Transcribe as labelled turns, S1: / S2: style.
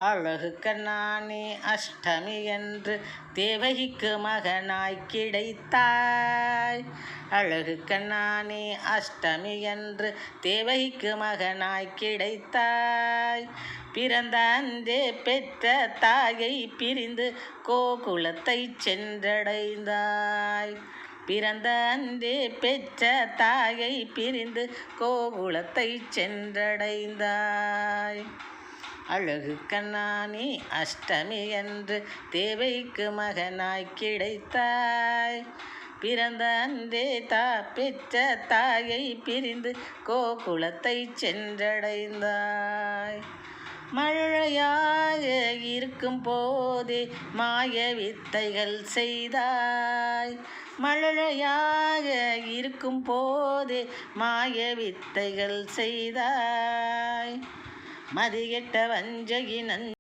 S1: அழகு கண்ணானே அஷ்டமி என்று தேவகிக்கு மகனாய் கிடைத்தாய். அழகு கண்ணானே அஷ்டமி என்று தேவகிக்கு மகனாய் கிடைத்தாய். பிறந்த அந்தே பெற்ற தாயை பிரிந்து கோகுலத்தை சென்றடைந்தாய். பிறந்த அந்தே பெற்ற தாயை பிரிந்து கோகுலத்தை சென்றடைந்தாய். அழகு கண்ணானே அஷ்டமி என்று தேவைக்கு மகனாய் கிடைத்தாய். பிறந்த அன்றே பெற்ற தாயை பிரிந்து கோகுலத்தை சென்றடைந்தாய். மழையாக இருக்கும் போதே மாய வித்தைகள் செய்தாய். மழையாக இருக்கும் போதே மாய வித்தைகள் செய்தாய். மதிகெட்ட வஞ்சகி